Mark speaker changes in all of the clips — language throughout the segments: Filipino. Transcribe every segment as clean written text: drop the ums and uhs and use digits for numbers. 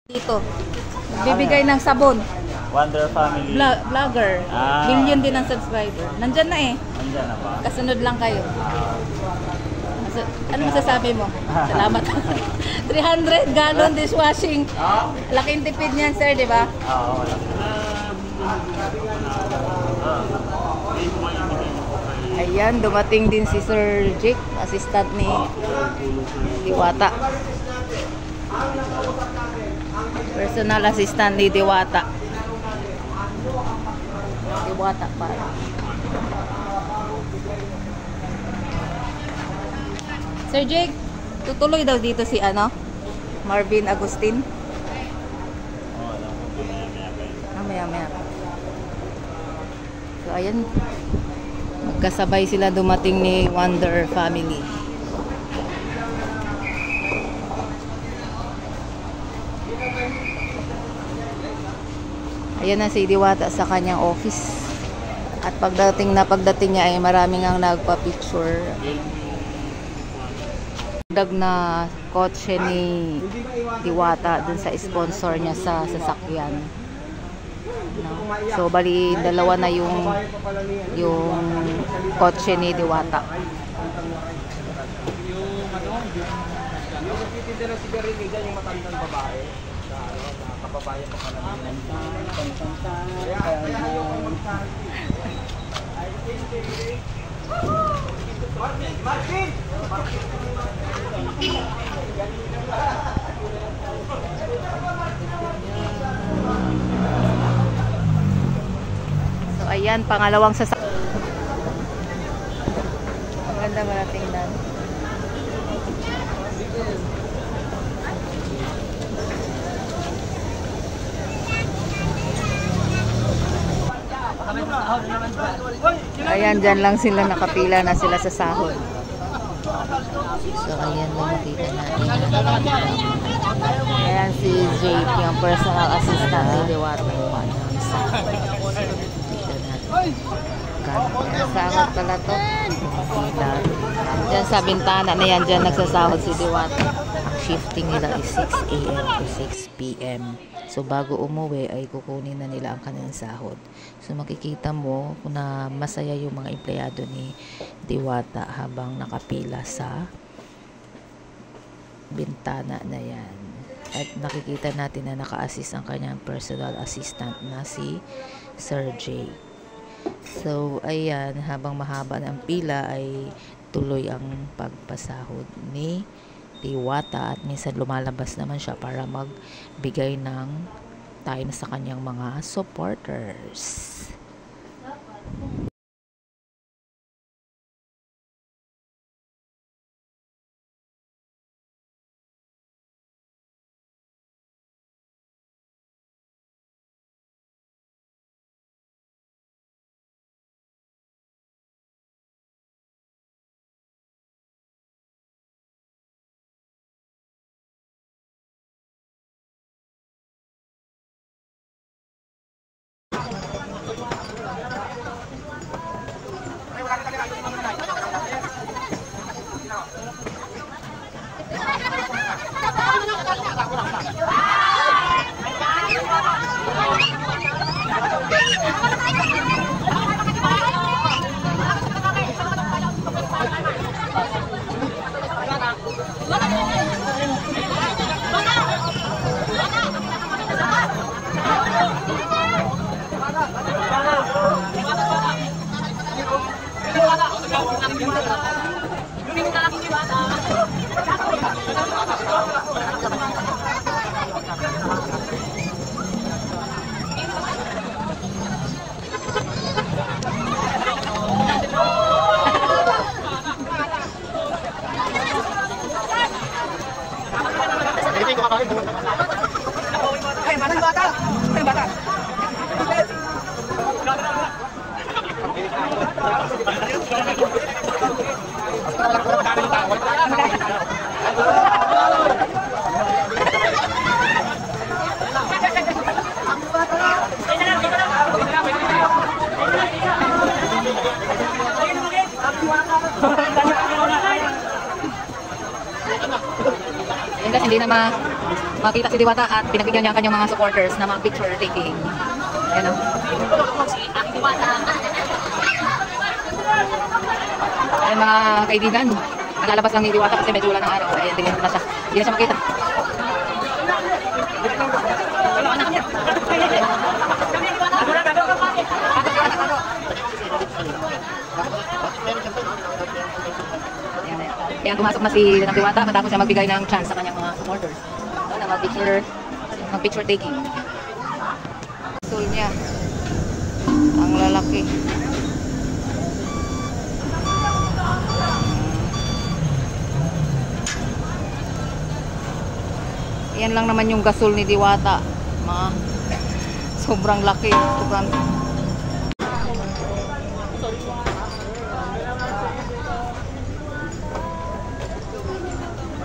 Speaker 1: Dito, bibigay ng sabon.
Speaker 2: Wonder Family.
Speaker 1: Vlogger. Million din ang subscriber. Nandyan na eh.
Speaker 2: Nandyan na pa.
Speaker 1: Kasunod lang kayo. Ano masasabi mo? Salamat. 300 gallon dishwashing. Laking tipid niyan, sir, di ba?
Speaker 2: Oo.
Speaker 1: Ayan, dumating din si Sir Jake, assistant ni Diwata. Personal assistant ni Diwata. Diwata pa. Sir Jake, tutuloy daw dito si Marvin Agustin. Maya. So ayan, magkasabay sila dumating ni Wonder Family. Ayan na si Diwata sa kanyang office. At pagdating niya ay maraming ang nagpa-picture. Dag na kotse ni Diwata dun sa sponsor niya sa sasakyan. No? So bali dalawa na yung kotse ni Diwata. So ayan, pangalawang sasakyan. Maganda mo nating tingnan. Ayan, dyan lang sila, nakapila na sila sa sahod. So ayan lang makita natin. Ayan si Jake, yung personal assistant ni Diwata. Sahod pala to. Dyan sa bintana na yan, dyan nagsasahod si Diwata. Ang shifting nila is 6 AM to 6 PM. So bago umuwi ay kukunin na nila ang kanilang sahod. So makikita mo na masaya yung mga empleyado ni Diwata habang nakapila sa bintana na yan. At nakikita natin na naka-assist ang kanyang personal assistant na si Sir J. So ayan, habang mahaba ng pila ay tuloy ang pagpasahod ni Diwata at minsan lumalabas naman siya para magbigay ng time sa kanyang mga supporters. hindi na makita si Diwata at pinagbigyan niya ang kanyang mga supporters na mga picture taking. Ayan o. Ayan mga kaibigan, naglalabas lang ni Diwata kasi medyo wala ng araw. Ayan, tingin na siya. Hindi na siya makita. Ayan, pumasok na si Diwata matapos siya magbigay ng chance sa kanyang mga supporters. Na mag-picture taking. Soul niya. Ang lalaki. Yan lang naman yung gasol ni Diwata. Sobrang laki. Sobrang...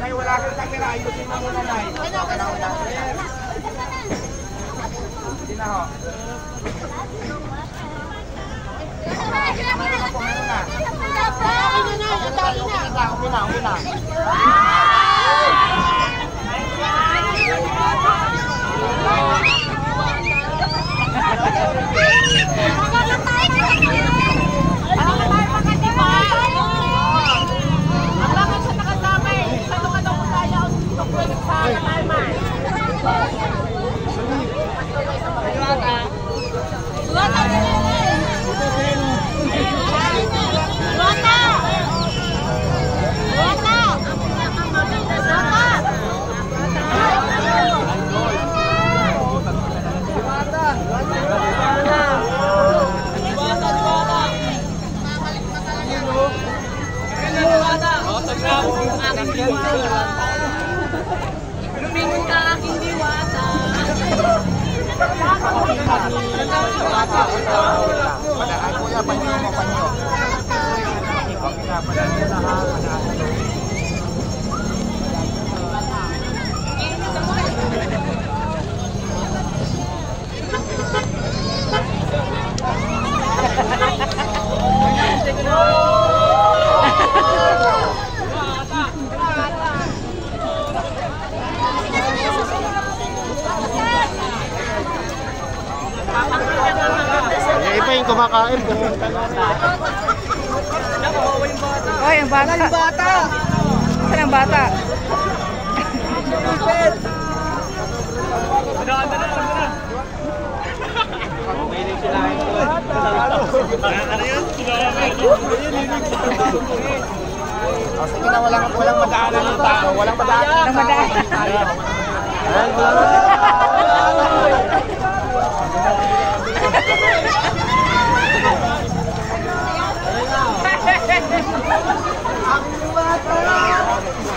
Speaker 3: Nay, wala kang camera. Ayusin mo muna, Nay. Hindi na ho. Okay na.
Speaker 4: Lumingon ka aking Diwata.
Speaker 3: Padaan ko yan, panyo mo, panyo. Okay na, padaan ko na ha. Iba yung kumakain.
Speaker 1: Oy, ang bata. Saan ang bata?
Speaker 3: Sige na, walang madaanan ng tao. Walang madaanan ng tao.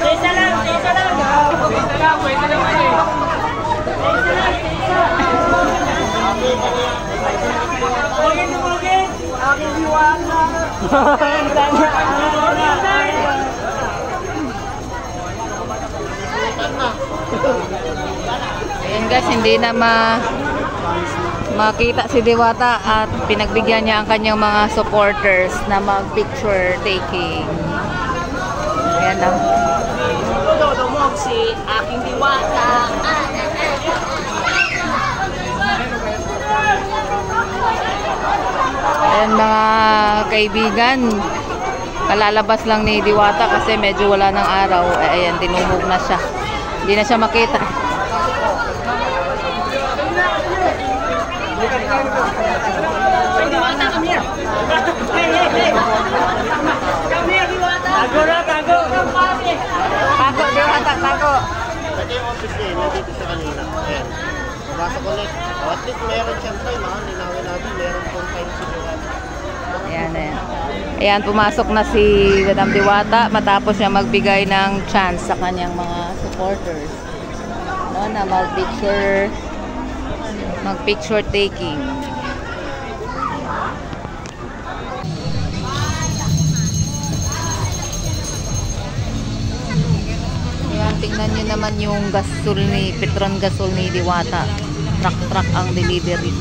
Speaker 4: Isa lang. Bugin. Aking Diwata.
Speaker 1: Ayan guys, hindi na makita si Diwata at pinagbigyan niya ang kanyang mga supporters na mag-picture taking. Ayan lang.
Speaker 4: Dudumog si aking Diwata.
Speaker 1: Ayan mga kaibigan, kalalabas lang ni Diwata kasi medyo wala ng araw. Ayan, dinumog na siya. Hindi na siya makita.
Speaker 4: Diwata, come here. Come here, Diwata. Tago.
Speaker 1: Tago, Diwata, tago.
Speaker 3: Ito yung office niya, nandito sa kanina. Ayan. Nabasa ko ulit. At least meron siyang time, ha? Linawin natin, meron pong time si Diwata.
Speaker 1: Ayan. Ayan, pumasok na si Madam Diwata matapos siya magbigay ng chance sa kanyang mga supporters. No, na mag-picture taking. Ayan, tingnan nyo naman yung Petron gasol ni Diwata. Truck ang delivery.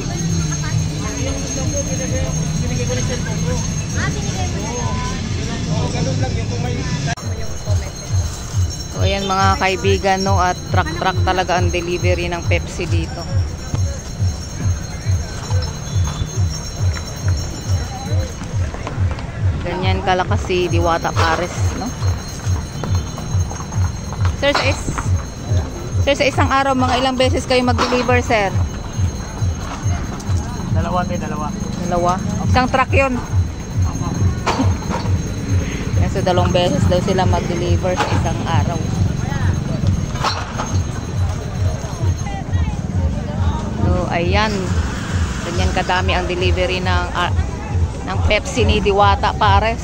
Speaker 1: So ayan Ayan mga kaibigan, no, at truck talaga ang delivery ng Pepsi dito. Ganyan kalakas si Diwata Pares, no? Sir, sa isang araw, mga ilang beses kayo mag-deliver, sir?
Speaker 2: Dalawa.
Speaker 1: Dalawa? Isang truck yun. So, 2 beses daw sila mag-deliver sa isang araw. So, ayan. Ganyan kadami ang delivery ng Pepsi ni Diwata Pares.